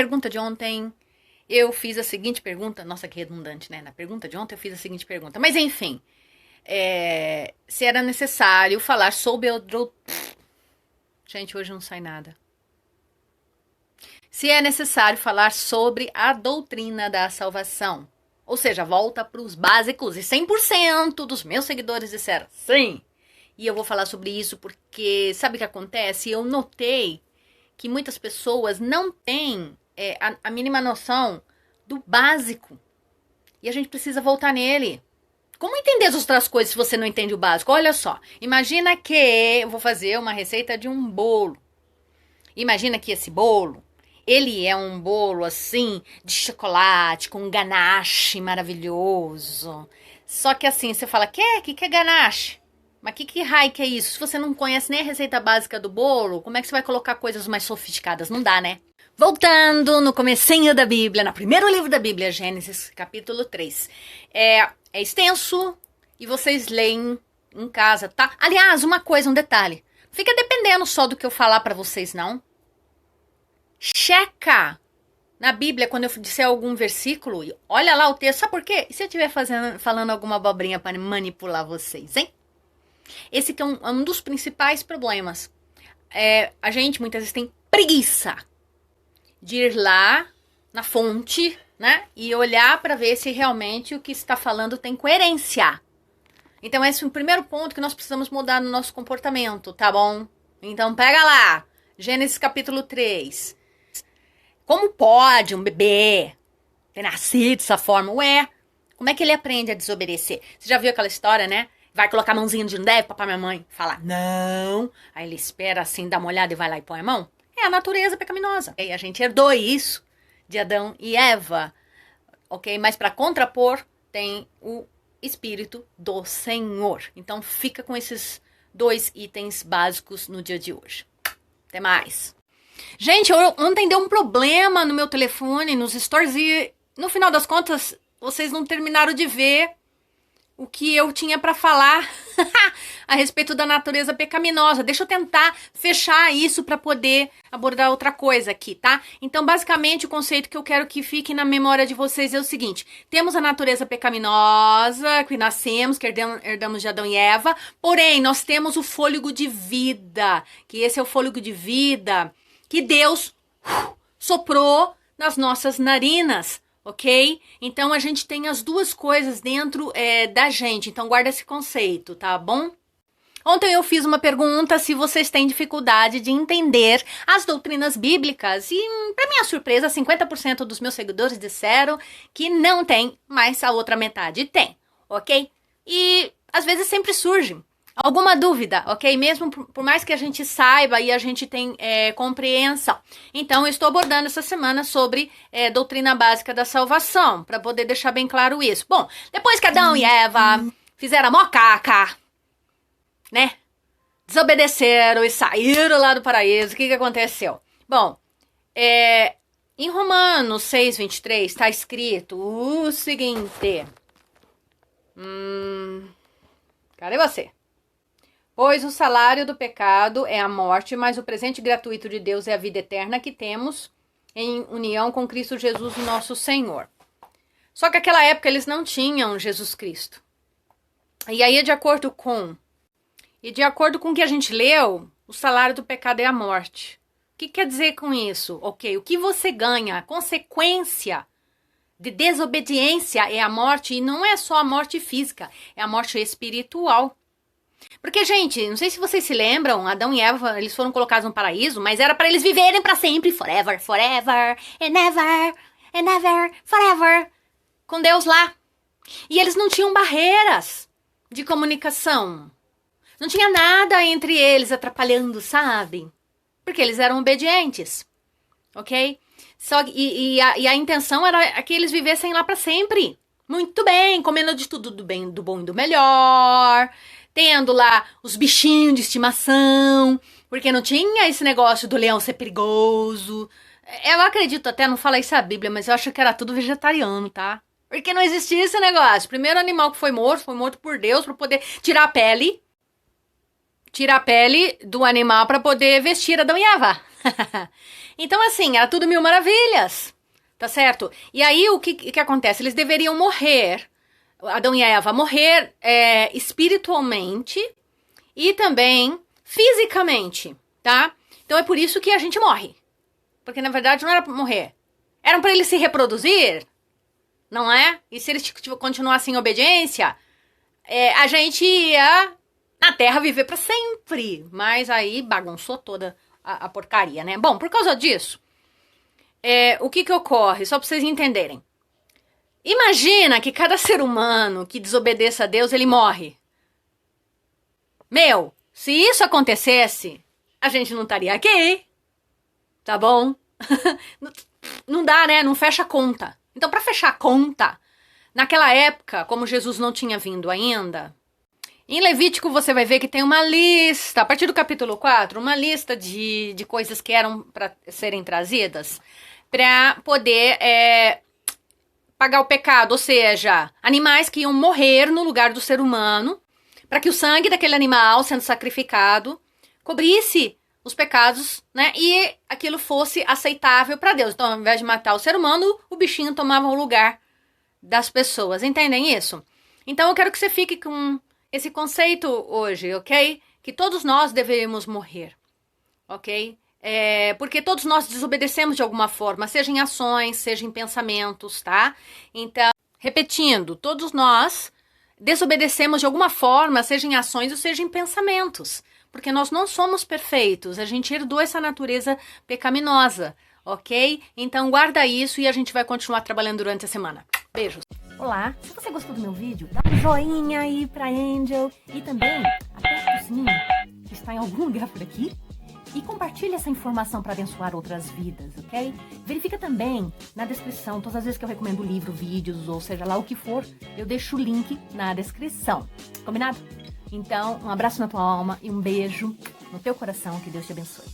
pergunta de ontem, eu fiz a seguinte pergunta. Nossa, que redundante, né? Na pergunta de ontem eu fiz a seguinte pergunta. Mas enfim, se era necessário falar sobre o... Gente, hoje não sai nada. Se é necessário falar sobre a doutrina da salvação. Ou seja, volta para os básicos. E 100% dos meus seguidores disseram sim. E eu vou falar sobre isso porque, sabe o que acontece? Eu notei que muitas pessoas não têm a mínima noção do básico. E a gente precisa voltar nele. Como entender as outras coisas se você não entende o básico? Olha só, imagina que eu vou fazer uma receita de um bolo. Imagina que esse bolo, ele é um bolo assim, de chocolate, com ganache maravilhoso. Só que assim, você fala, que é ganache? Mas que raio que é isso? Se você não conhece nem a receita básica do bolo, como é que você vai colocar coisas mais sofisticadas? Não dá, né? Voltando no comecinho da Bíblia, no primeiro livro da Bíblia, Gênesis, capítulo 3. É extenso e vocês leem em casa, tá? Aliás, uma coisa, um detalhe. Não fica dependendo só do que eu falar pra vocês, não. Checa na Bíblia quando eu disser algum versículo e olha lá o texto. Sabe por quê? E se eu estiver falando alguma abobrinha para manipular vocês, hein? Esse que é um dos principais problemas. A gente muitas vezes tem preguiça de ir lá na fonte, né? E olhar para ver se realmente o que está falando tem coerência. Então esse é o primeiro ponto que nós precisamos mudar no nosso comportamento, tá bom? Então pega lá, Gênesis capítulo 3. Como pode um bebê ter nascido dessa forma? Como é que ele aprende a desobedecer? Você já viu aquela história, né? Vai colocar a mãozinha de não deve, papai e mamãe fala não. Aí ele espera assim, dá uma olhada e vai lá e põe a mão. É a natureza pecaminosa. E a gente herdou isso de Adão e Eva, ok? Mas para contrapor tem o Espírito do Senhor. Então fica com esses 2 itens básicos no dia de hoje. Até mais. Gente, ontem deu um problema no meu telefone, nos stories, e no final das contas, vocês não terminaram de ver o que eu tinha para falar a respeito da natureza pecaminosa. Deixa eu tentar fechar isso para poder abordar outra coisa aqui, tá? Então, basicamente, o conceito que eu quero que fique na memória de vocês é o seguinte. Temos a natureza pecaminosa, que nascemos, que herdamos de Adão e Eva, porém, nós temos o fôlego de vida, que esse é o fôlego de vida que Deus soprou nas nossas narinas, ok? Então, a gente tem as duas coisas dentro da gente. Então, guarda esse conceito, tá bom? Ontem eu fiz uma pergunta se vocês têm dificuldade de entender as doutrinas bíblicas. E, para minha surpresa, 50% dos meus seguidores disseram que não tem, mas a outra metade tem, ok? E, às vezes, sempre surge alguma dúvida, ok? Mesmo por mais que a gente saiba e a gente tem compreensão. Então, eu estou abordando essa semana sobre doutrina básica da salvação, para poder deixar bem claro isso. Bom, depois que Adão e Eva fizeram a mocaca, né? Desobedeceram e saíram lá do paraíso, o que aconteceu? Bom, em Romanos 6:23 está escrito o seguinte. Cadê você? Pois o salário do pecado é a morte, mas o presente gratuito de Deus é a vida eterna que temos em união com Cristo Jesus, nosso Senhor. Só que naquela época eles não tinham Jesus Cristo. E aí, de acordo com o que a gente leu, o salário do pecado é a morte. O que quer dizer com isso? Ok, o que você ganha, a consequência de desobediência é a morte, e não é só a morte física, é a morte espiritual. Porque, gente, não sei se vocês se lembram, Adão e Eva, eles foram colocados no paraíso, mas era para eles viverem para sempre, forever, forever, and ever, forever, com Deus lá. E eles não tinham barreiras de comunicação. Não tinha nada entre eles atrapalhando, sabe? Porque eles eram obedientes, ok? A intenção era que eles vivessem lá para sempre. Muito bem, comendo de tudo do bem, do bom e do melhor, tendo lá os bichinhos de estimação, porque não tinha esse negócio do leão ser perigoso. Eu acredito até, não fala isso a Bíblia, mas eu acho que era tudo vegetariano, tá? Porque não existia esse negócio. O primeiro animal que foi morto por Deus para poder tirar a pele do animal para poder vestir Adão e Eva. Então, assim, era tudo mil maravilhas, tá certo? E aí, o que acontece? Eles deveriam morrer, Adão e Eva, morrer espiritualmente e também fisicamente, tá? Então, é por isso que a gente morre. Porque, na verdade, não era pra morrer. Eram para eles se reproduzir, não é? E se eles continuassem em obediência, a gente ia na Terra viver para sempre. Mas aí bagunçou toda a porcaria, né? Bom, por causa disso, o que ocorre? Só para vocês entenderem. Imagina que cada ser humano que desobedeça a Deus, ele morre. Meu, se isso acontecesse, a gente não estaria aqui. Tá bom? Não dá, né? Não fecha a conta. Então, para fechar a conta, naquela época, como Jesus não tinha vindo ainda, em Levítico você vai ver que tem uma lista, a partir do capítulo 4, uma lista de coisas que eram para serem trazidas para poder pagar o pecado, ou seja, animais que iam morrer no lugar do ser humano, para que o sangue daquele animal sendo sacrificado cobrisse os pecados, né? E aquilo fosse aceitável para Deus. Então, ao invés de matar o ser humano, o bichinho tomava o lugar das pessoas. Entendem isso? Então, eu quero que você fique com esse conceito hoje, ok? Que todos nós deveríamos morrer, ok? Porque todos nós desobedecemos de alguma forma, seja em ações, seja em pensamentos, tá? Então, repetindo, todos nós desobedecemos de alguma forma, seja em ações ou seja em pensamentos. Porque nós não somos perfeitos, a gente herdou essa natureza pecaminosa, ok? Então guarda isso e a gente vai continuar trabalhando durante a semana. Beijos! Olá, se você gostou do meu vídeo, dá um joinha aí pra Angel e também aperta o sininho que está em algum lugar por aqui e compartilha essa informação para abençoar outras vidas, ok? Verifica também na descrição, todas as vezes que eu recomendo livro, vídeos ou seja lá o que for, eu deixo o link na descrição, combinado? Então, um abraço na tua alma e um beijo no teu coração, que Deus te abençoe.